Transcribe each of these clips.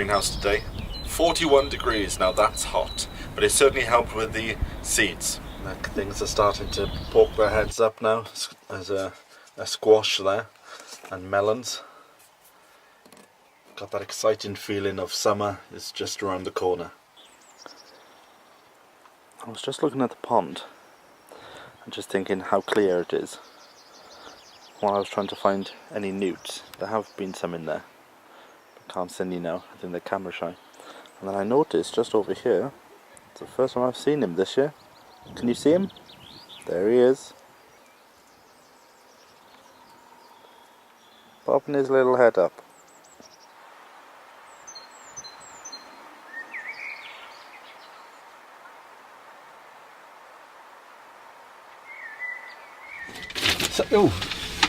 greenhouse today. 41 degrees, now that's hot, but it certainly helped with the seeds. Things are starting to poke their heads up now. There's a squash there and melons. Got that exciting feeling of summer is just around the corner. I was just looking at the pond and just thinking how clear it is. While I was trying to find any newts, there have been some in there, but can't see any now. I think they're camera shy. And then I noticed just over here, it's the first time I've seen him this year. Can you see him? There he is. Popping his little head up. So, oh,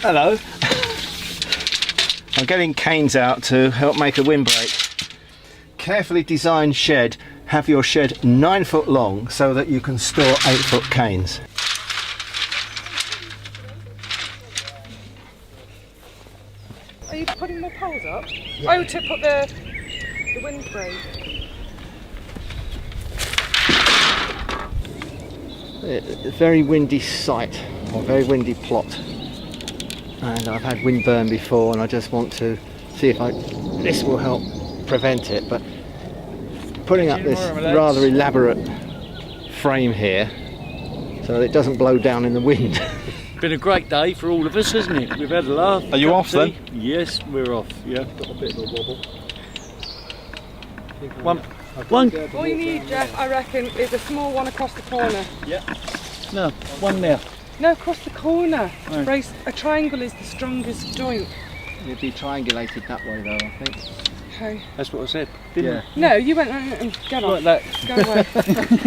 hello. I'm getting canes out to help make a windbreak. Carefully designed shed. Have your shed 9 foot long so that you can store 8 foot canes. Are you putting more poles up? Yeah. Oh, to put the windbreak. It's a very windy site, or very windy plot. And I've had windburn before, and I just want to see if this will help prevent it. But putting up this rather elaborate frame here so that it doesn't blow down in the wind. Been a great day for all of us, hasn't it? We've had a laugh. Are you off then? Yes, we're off. Yeah, got a bit of a wobble. One. All you need, Jeff, I reckon, is a small one across the corner. Yeah. No, one there. No, across the corner. Right. Brace. A triangle is the strongest joint. It'd be triangulated that way though, I think. Okay. That's what I said. Didn't I? No, you went get on. Like that. Go away.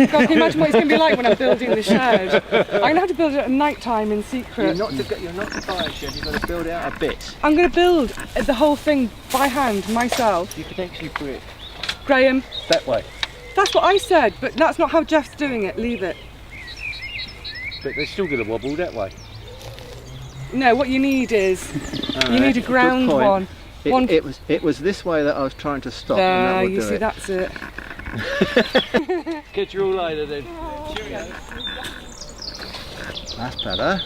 God, can you imagine what it's going to be like when I'm building the shed? I'm going to have to build it at night time in secret. You're not to buy a shed, you've got to build it out a bit. I'm going to build the whole thing by hand, myself. You could actually put it Graham. that way. That's what I said, but that's not how Jeff's doing it. Leave it. But they're still going to wobble that way. No, what you need is, you need a ground one. It was this way that I was trying to stop. And that would you do see, it. that's it. Catch you all later then. Cheerio. That's better.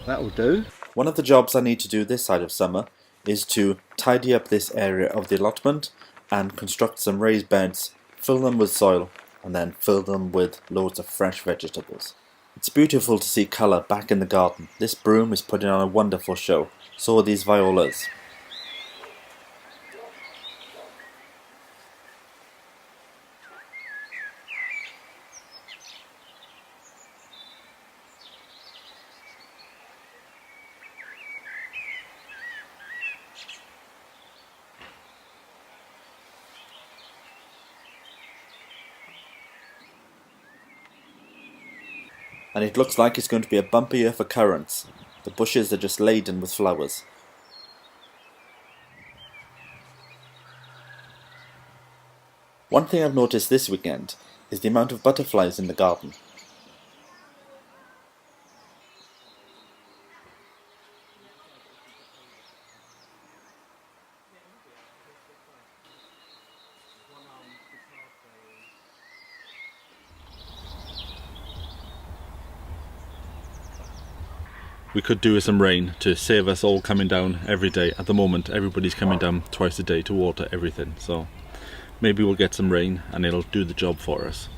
That will do. One of the jobs I need to do this side of summer is to tidy up this area of the allotment and construct some raised beds, fill them with soil, and then fill them with loads of fresh vegetables. It's beautiful to see colour back in the garden. This broom is putting on a wonderful show. So are these violas. And it looks like it's going to be a bumper year for currants. The bushes are just laden with flowers. One thing I've noticed this weekend is the amount of butterflies in the garden. We could do with some rain to save us all coming down every day. At the moment, everybody's coming down twice a day to water everything. So maybe we'll get some rain and it'll do the job for us.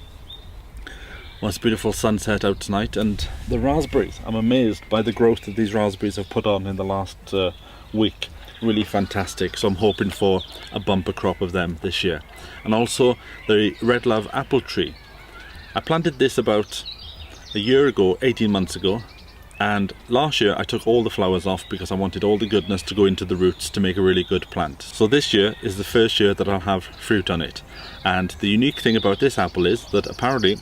Well, it's a beautiful sunset out tonight, and the raspberries. I'm amazed by the growth that these raspberries have put on in the last week. Really fantastic. So I'm hoping for a bumper crop of them this year. And also the Red Love apple tree. I planted this about a year ago, 18 months ago. And last year I took all the flowers off because I wanted all the goodness to go into the roots to make a really good plant. So this year is the first year that I'll have fruit on it. And the unique thing about this apple is that apparently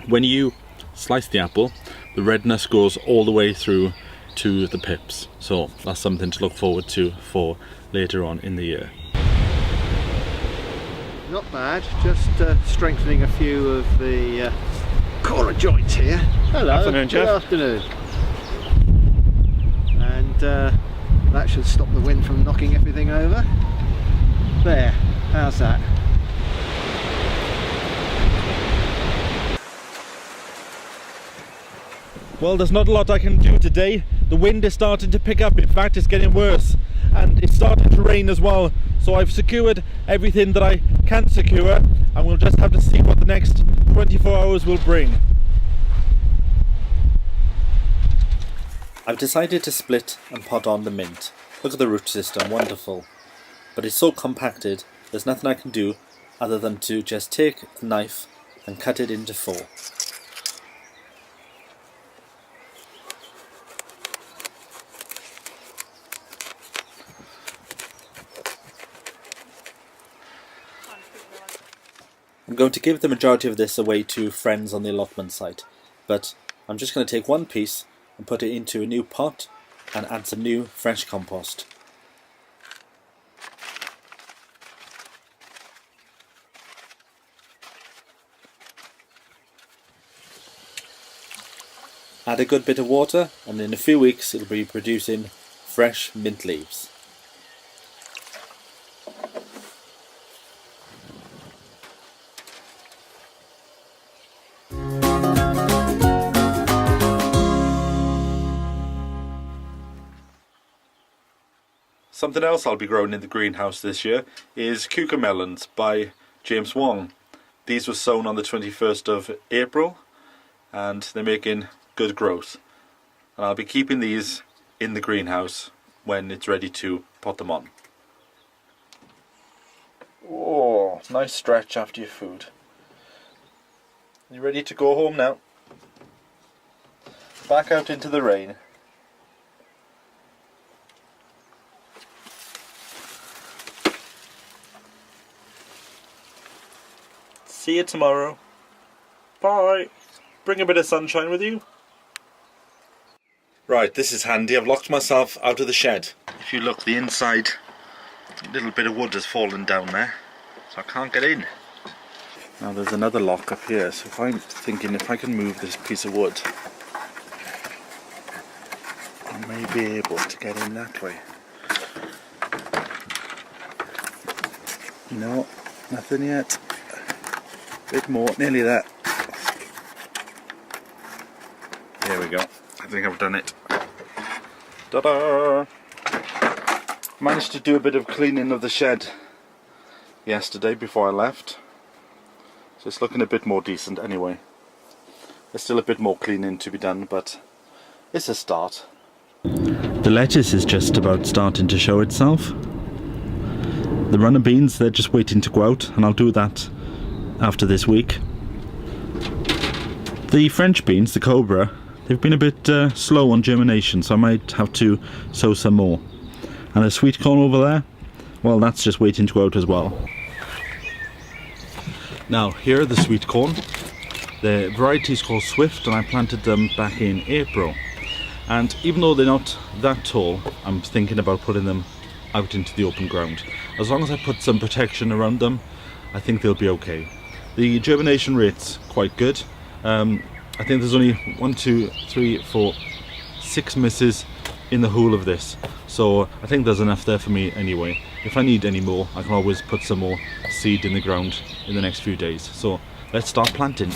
when you slice the apple, the redness goes all the way through to the pips. So that's something to look forward to for later on in the year. Not bad, just strengthening a few of the corner joints here. Hello. Afternoon, Jeff. Good afternoon. And that should stop the wind from knocking everything over. spare. How's that? Well, there's not a lot I can do today. The wind is starting to pick up. In fact, it's getting worse, and it's starting to rain as well. So I've secured everything that I can secure, and we'll just have to see what the next 24 hours will bring. I've decided to split and pot on the mint. Look at the root system, wonderful. But it's so compacted, there's nothing I can do other than to just take a knife and cut it into 4. I'm going to give the majority of this away to friends on the allotment site, but I'm just going to take one piece and put it into a new pot and add some new fresh compost. Add a good bit of water, and in a few weeks it'll be producing fresh mint leaves. Something else I'll be growing in the greenhouse this year is cucamelons by James Wong. These were sown on the 21st of April and they're making good growth. And I'll be keeping these in the greenhouse when it's ready to pot them on. Oh, nice stretch after your food. You ready to go home now? Back out into the rain. See you tomorrow. Bye. Bring a bit of sunshine with you. Right, this is handy. I've locked myself out of the shed. If you look, the inside, a little bit of wood has fallen down there, so I can't get in. Now there's another lock up here, so if I'm thinking if I can move this piece of wood, I may be able to get in that way. No, nothing yet. Bit more, nearly there. There we go. I think I've done it. Ta-da! Managed to do a bit of cleaning of the shed yesterday before I left. So it's looking a bit more decent anyway. There's still a bit more cleaning to be done, but it's a start. The lettuce is just about starting to show itself. The runner beans, they're just waiting to go out, and I'll do that after this week. The French beans, the Cobra, they've been a bit slow on germination, so I might have to sow some more. And the sweet corn over there, well, that's just waiting to go out as well. Now here are the sweet corn. The variety is called Swift, and I planted them back in April. And even though they're not that tall, I'm thinking about putting them out into the open ground. As long as I put some protection around them, I think they'll be okay. The germination rate's quite good. I think there's only 1, 2, 3, 4, 6 misses in the whole of this. So I think there's enough there for me anyway. If I need any more, I can always put some more seed in the ground in the next few days. So let's start planting.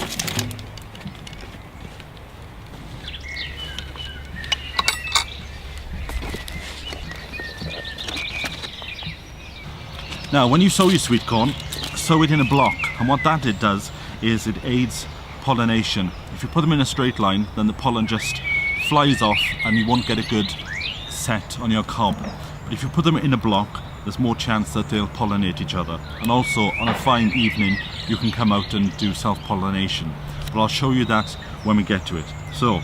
Now when you sow your sweet corn, sow it in a block, and what that does is it aids pollination. If you put them in a straight line, then the pollen just flies off and you won't get a good set on your cob. But if you put them in a block, there's more chance that they'll pollinate each other. And also on a fine evening you can come out and do self-pollination. But I'll show you that when we get to it. So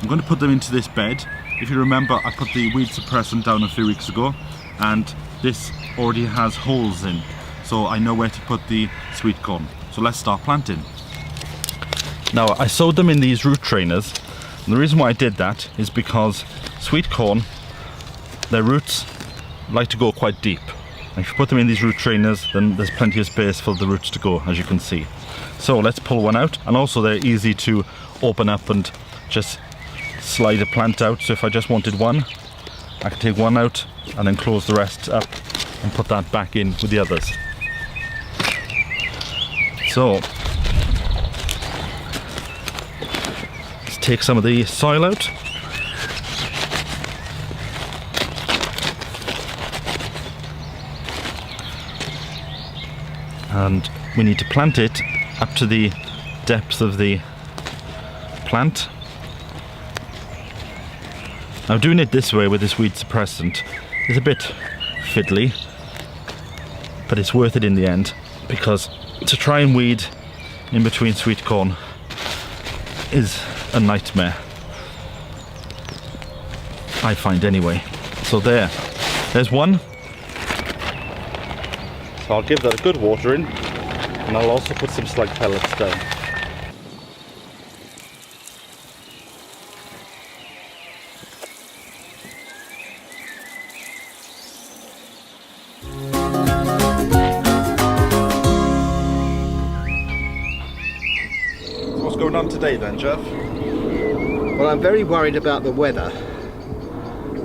I'm going to put them into this bed. If you remember, I put the weed suppressant down a few weeks ago, and this already has holes in, so I know where to put the sweet corn. So let's start planting. Now I sowed them in these root trainers, and the reason why I did that is because sweet corn, their roots like to go quite deep, and if you put them in these root trainers, then there's plenty of space for the roots to go, as you can see. So let's pull one out, and also they're easy to open up and just slide a plant out. So if I just wanted one, I can take one out and then close the rest up and put that back in with the others. So let's take some of the soil out. And we need to plant it up to the depth of the plant. Now doing it this way with this weed suppressant is a bit fiddly, but it's worth it in the end, because to try and weed in between sweet corn is a nightmare, I find anyway. So there's one. So I'll give that a good watering, and I'll also put some slag pellets down. So what's going on today then, Jeff? Well, I'm very worried about the weather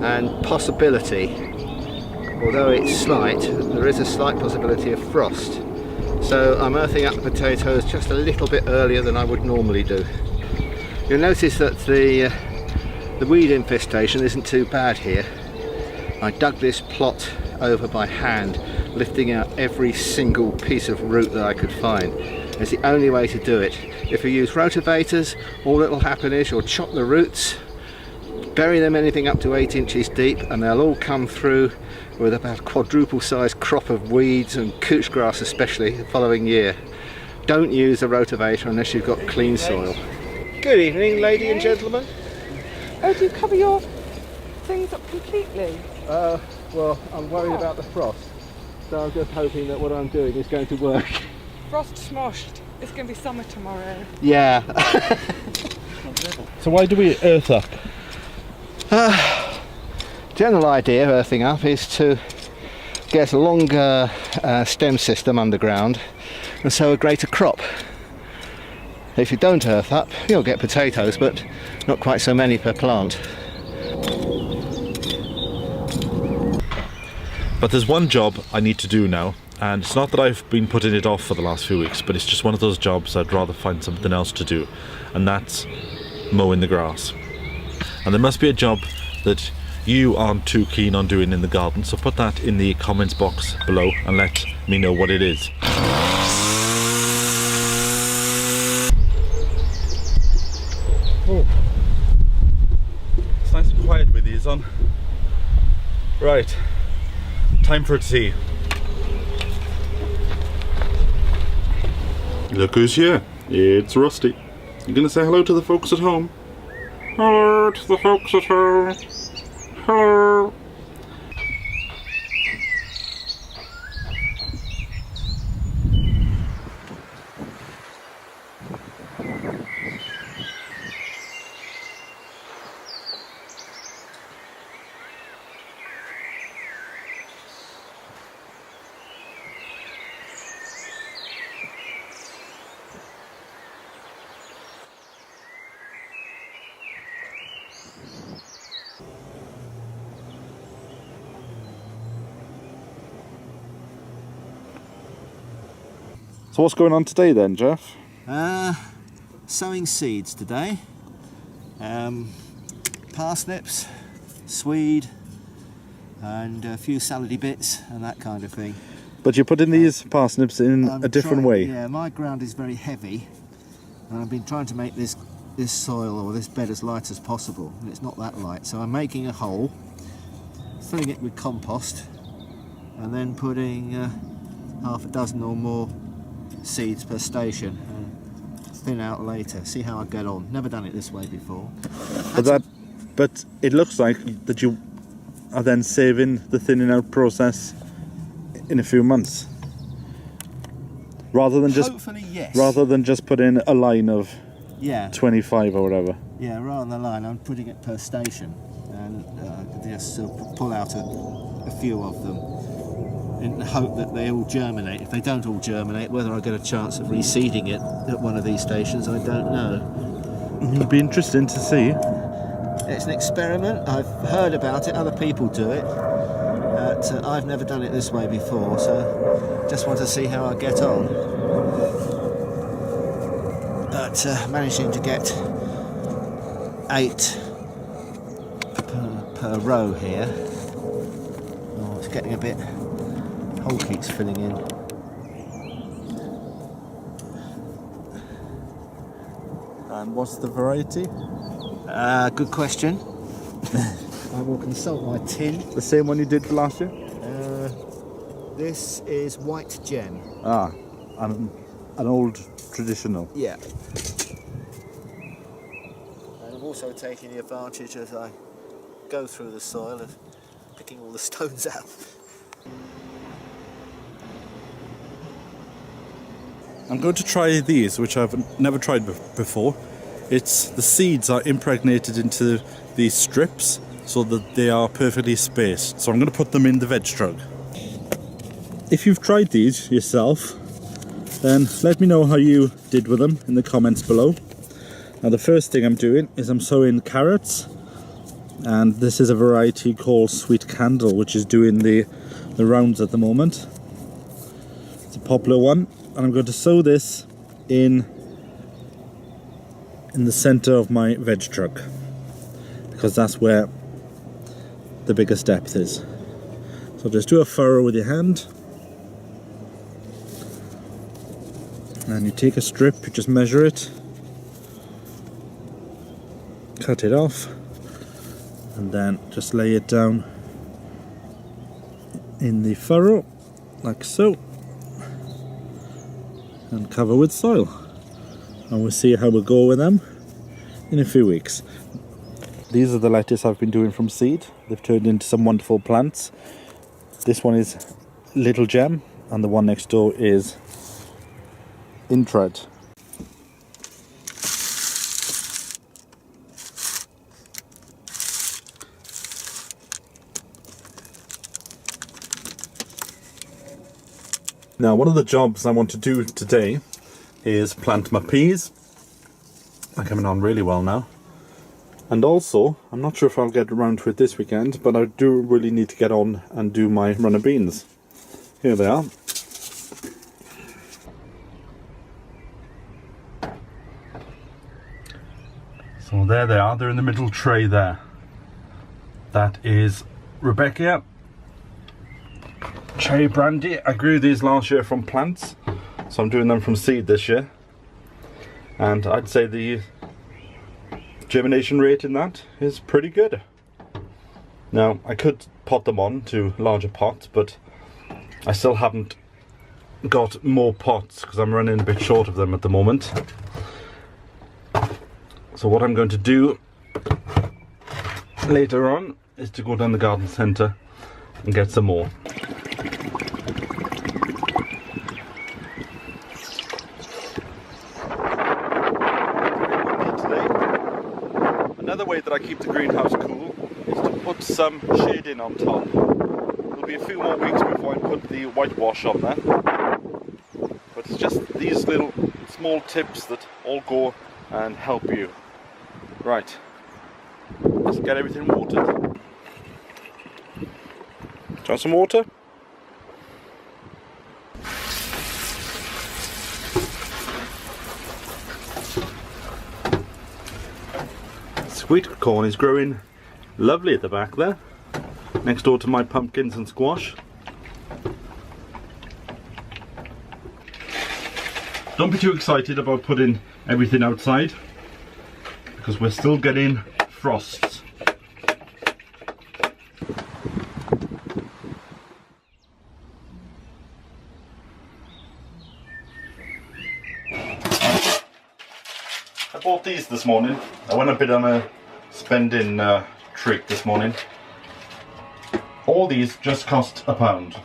and possibility, although it's slight, there is a slight possibility of frost. So I'm earthing up the potatoes just a little bit earlier than I would normally do. You'll notice that the weed infestation isn't too bad here. I dug this plot over by hand, lifting out every single piece of root that I could find. It's the only way to do it. If you use rotavators, all that will happen is you'll chop the roots, bury them anything up to 8 inches deep, and they'll all come through with about a quadruple sized crop of weeds and couch grass especially the following year. Don't use a rotavator unless you've got clean soil. Good evening, lady and gentlemen. Oh, do you cover your things up completely? Well, I'm worried about the frost, so I'm just hoping that what I'm doing is going to work. Frost smoshed. It's going to be summer tomorrow. Yeah. So why do we earth up? General idea of earthing up is to get a longer stem system underground and sow a greater crop. If you don't earth up, you'll get potatoes, but not quite so many per plant. But there's one job I need to do now, and it's not that I've been putting it off for the last few weeks, but it's just one of those jobs I'd rather find something else to do, and that's mowing the grass. And there must be a job that you aren't too keen on doing in the garden, so put that in the comments box below and let me know what it is. Oh. It's nice and quiet with these on. Right, time for tea. Look who's here. It's Rusty. You gonna say hello to the folks at home? Hello to the folks at home. Hello. So what's going on today then, Jeff? Sowing seeds today. Parsnips, swede, and a few salady bits and that kind of thing. But you're putting these parsnips in a different way. Yeah, my ground is very heavy, and I've been trying to make this soil or this bed as light as possible, and it's not that light. So I'm making a hole, filling it with compost, and then putting half a dozen or more seeds per station and thin out later. See how I get on. Never done it this way before. But it looks like that you are then saving the thinning out process in a few months, rather than Hopefully, yes. rather than just put in a line of 25 or whatever. Yeah, rather than the line, I'm putting it per station, and just pull out a few of them in the hope that they all germinate. If they don't all germinate, whether I get a chance of reseeding it at one of these stations, I don't know. It'd be interesting to see. It's an experiment. I've heard about it. Other people do it. I've never done it this way before, so just want to see how I get on. But managing to get 8 per row here. Oh, it's getting a bit. Hole keeps filling in. And what's the variety? Good question. I will consult my tin. The same one you did for last year? This is white gem. Ah, an old traditional. Yeah. And I'm also taking the advantage as I go through the soil of picking all the stones out. I'm going to try these, which I've never tried before. It's the seeds are impregnated into these strips so that they are perfectly spaced. So I'm going to put them in the veg truck. If you've tried these yourself, then let me know how you did with them in the comments below. Now the first thing I'm doing is I'm sowing carrots, and this is a variety called Sweet Candle, which is doing the rounds at the moment. It's a popular one, and I'm going to sow this in the center of my veg truck, because that's where the biggest depth is. So just do a furrow with your hand, and you take a strip, you just measure it, cut it off, and then just lay it down in the furrow like so, and cover with soil. And we'll see how we'll go with them in a few weeks. These are the lettuce I've been doing from seed. They've turned into some wonderful plants. This one is Little Gem, and the one next door is Intred. Now, one of the jobs I want to do today is plant my peas. They're coming on really well now. And also, I'm not sure if I'll get around to it this weekend, but I do really need to get on and do my runner beans. Here they are. So there they are, they're in the middle tray there. That is Rebecca Cherry Brandy. I grew these last year from plants, so I'm doing them from seed this year. And I'd say the germination rate in that is pretty good. Now, I could pot them on to larger pots, but I still haven't got more pots because I'm running a bit short of them at the moment. So what I'm going to do later on is to go down the garden centre and get some more. Another way that I keep the greenhouse cool is to put some shading on top. There'll be a few more weeks before I put the whitewash on there. But it's just these little small tips that all go and help you. Right, let's get everything watered. Do you want some water? Sweet corn is growing lovely at the back there, next door to my pumpkins and squash. Don't be too excited about putting everything outside, because we're still getting frosts. I bought these this morning. I went a bit on a spending trick this morning. All these just cost £1,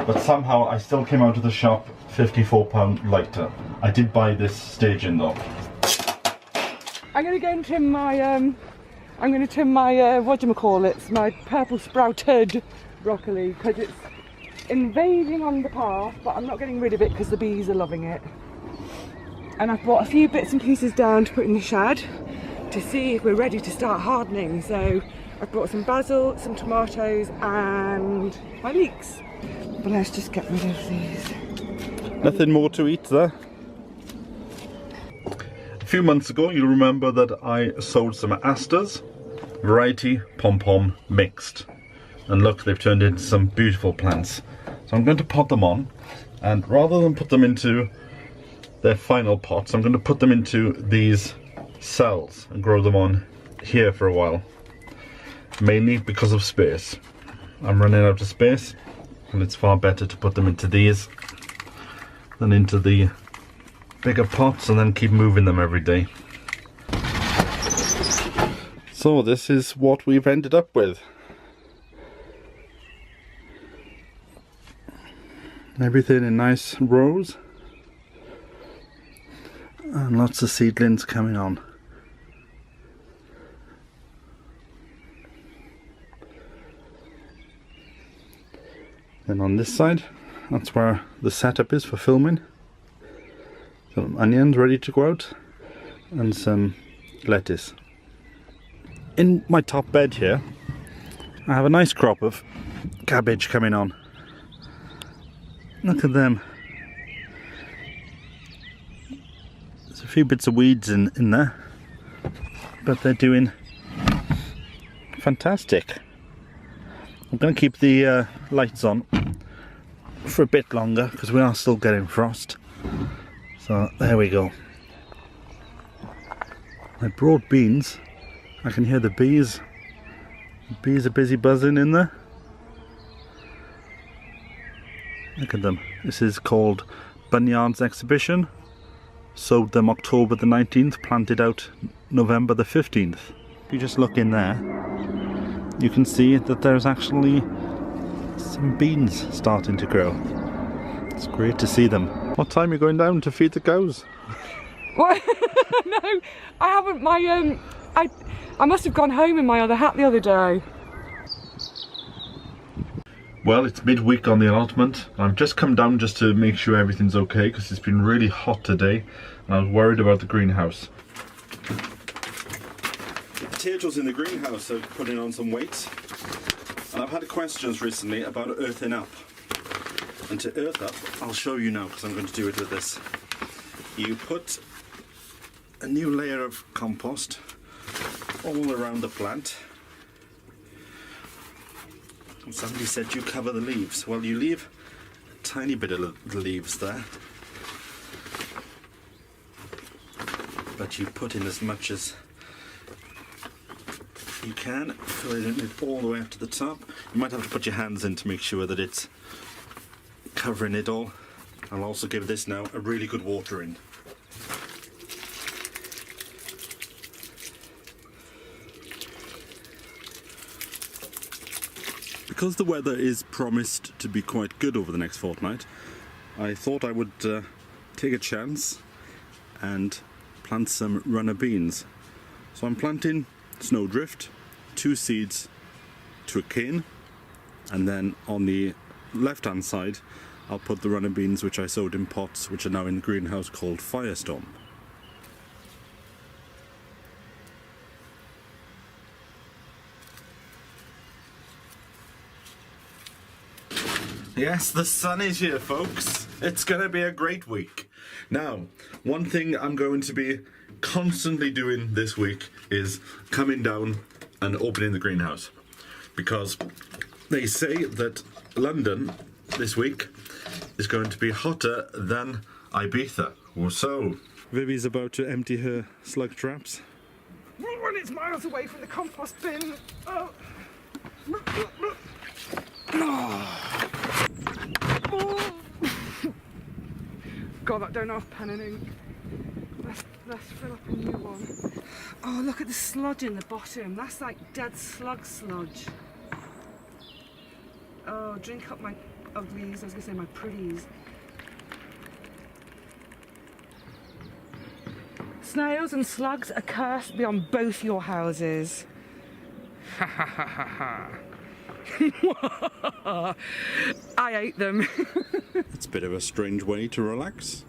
but somehow I still came out of the shop £54 lighter. I did buy this staging though. I'm going to go and trim my, whatchamacallits, my purple sprouted broccoli, because it's invading on the path, but I'm not getting rid of it because the bees are loving it. And I've brought a few bits and pieces down to put in the shed to see if we're ready to start hardening. So I've brought some basil, some tomatoes and my leeks. But let's just get rid of these. Nothing more to eat there. A few months ago, you'll remember that I sowed some asters, variety pom-pom mixed. And look, they've turned into some beautiful plants. So I'm going to pot them on, and rather than put them into their final pots, I'm going to put them into these cells and grow them on here for a while. Mainly because of space. I'm running out of space, and it's far better to put them into these than into the bigger pots and then keep moving them every day. So this is what we've ended up with. Everything in nice rows and lots of seedlings coming on. Then on this side, that's where the setup is for filming. Some onions ready to go out and some lettuce. In my top bed here, I have a nice crop of cabbage coming on. Look at them. There's a few bits of weeds in there, but they're doing fantastic. I'm going to keep the lights on for a bit longer because we are still getting frost. So there we go. My broad beans, I can hear the bees. The bees are busy buzzing in there. Look at them. This is called Bunyard's Exhibition. Sowed them October the 19th, planted out November the 15th. If you just look in there, you can see that there's actually some beans starting to grow. It's great to see them. What time are you going down to feed the cows? What? No, I haven't. My I must have gone home in my other hat the other day. Well, it's midweek on the allotment. I've just come down just to make sure everything's okay because it's been really hot today and I was worried about the greenhouse. The potatoes in the greenhouse are putting on some weight, and I've had questions recently about earthing up. And to earth up, I'll show you now because I'm going to do it with this. You put a new layer of compost all around the plant. Somebody said you cover the leaves. Well, you leave a tiny bit of the leaves there, but you put in as much as you can, filling it all the way up to the top. You might have to put your hands in to make sure that it's covering it all. I'll also give this now a really good watering. Because the weather is promised to be quite good over the next fortnight, I thought I would take a chance and plant some runner beans. So I'm planting snowdrift, 2 seeds to a cane, and then on the left hand side I'll put the runner beans which I sowed in pots which are now in the greenhouse called Firestorm. Yes, the sun is here, folks. It's going to be a great week. Now, one thing I'm going to be constantly doing this week is coming down and opening the greenhouse. Because they say that London this week is going to be hotter than Ibiza. So, Vivi's about to empty her slug traps. When it's miles away from the compost bin. Oh. God, that don't have pen and ink. Let's fill up a new one. Oh, look at the sludge in the bottom. That's like dead sludge. Oh, drink up my uglies. I was going to say my pretties. Snails and slugs are cursed beyond both your houses. Ha ha ha ha ha. I ate them. It's a bit of a strange way to relax.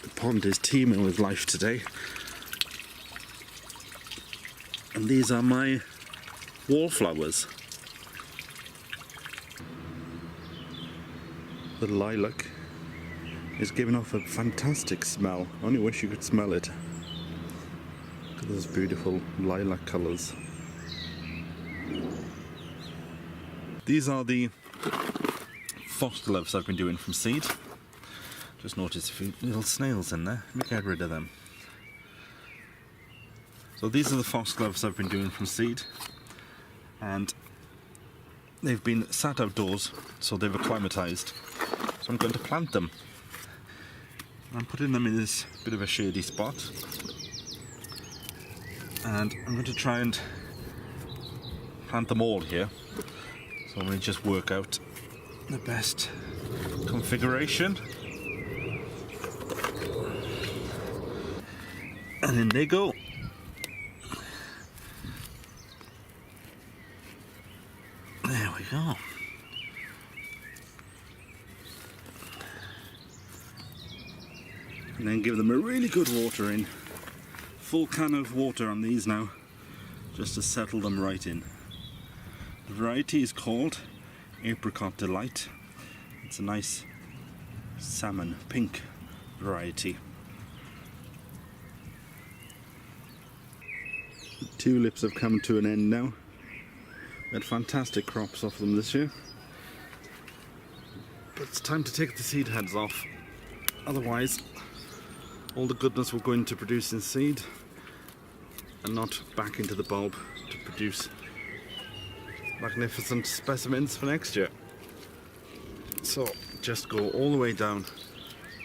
The pond is teeming with life today. And these are my wallflowers. The lilac is giving off a fantastic smell. I only wish you could smell it. Look at those beautiful lilac colours. These are the foxgloves I've been doing from seed. Just noticed a few little snails in there. Let me get rid of them. So these are the foxgloves I've been doing from seed, and they've been sat outdoors, so they've acclimatized. So I'm going to plant them. I'm putting them in this bit of a shady spot, and I'm going to try and plant them all here. So I'm going to just work out the best configuration. And in they go. There we go. And then give them a really good watering. Full can of water on these now, just to settle them right in. The variety is called Apricot Delight. It's a nice salmon pink variety. The tulips have come to an end now. We had fantastic crops off them this year. But it's time to take the seed heads off. Otherwise, all the goodness will go into producing seed and not back into the bulb to produce magnificent specimens for next year. So just go all the way down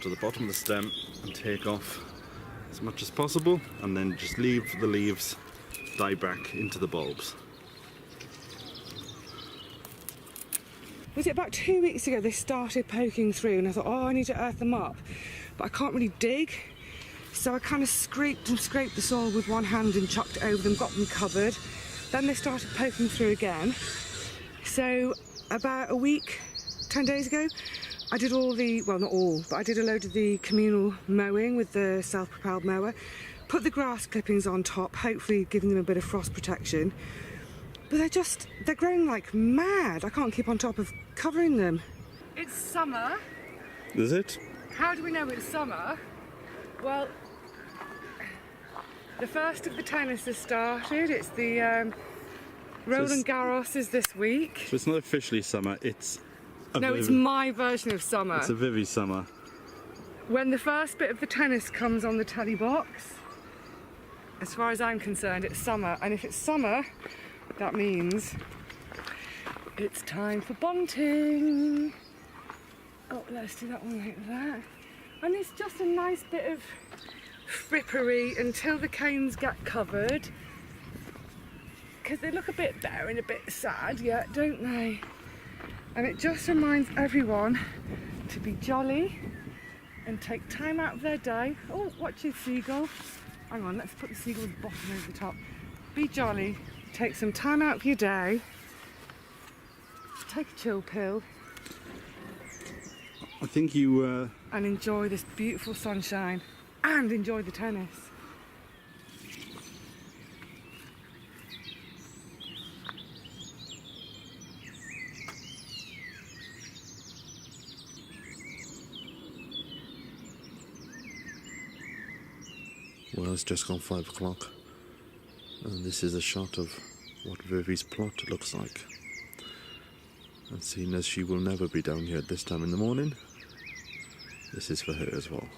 to the bottom of the stem and take off as much as possible, and then just leave the leaves die back into the bulbs. Was it about 2 weeks ago they started poking through, and I thought, oh, I need to earth them up, but I can't really dig. So I kind of scraped and scraped the soil with one hand and chucked it over them, got them covered. Then they started poking through again. So about a week, 10 days ago, I did all the, well not all, but I did a load of the communal mowing with the self-propelled mower. Put the grass clippings on top, hopefully giving them a bit of frost protection. But they're growing like mad. I can't keep on top of covering them. It's summer. Is it? How do we know it's summer? Well, the first of the tennis has started. It's the Roland Garros is this week. So it's not officially summer, it's it's my version of summer. It's a Vivi summer. When the first bit of the tennis comes on the telly box, as far as I'm concerned, it's summer. And if it's summer, that means it's time for bunting. Oh, let's do that one like that. And it's just a nice bit of frippery until the canes get covered, because they look a bit bare and a bit sad yet, don't they? And it just reminds everyone to be jolly and take time out of their day. Oh, watch your seagull. Hang on, let's put the seagull's bottom over the top. Be jolly, take some time out of your day, take a chill pill. I think you and enjoy this beautiful sunshine and enjoy the tennis. Well, it's just gone 5 o'clock, and this is a shot of what Vivi's plot looks like. And seeing as she will never be down here at this time in the morning, this is for her as well.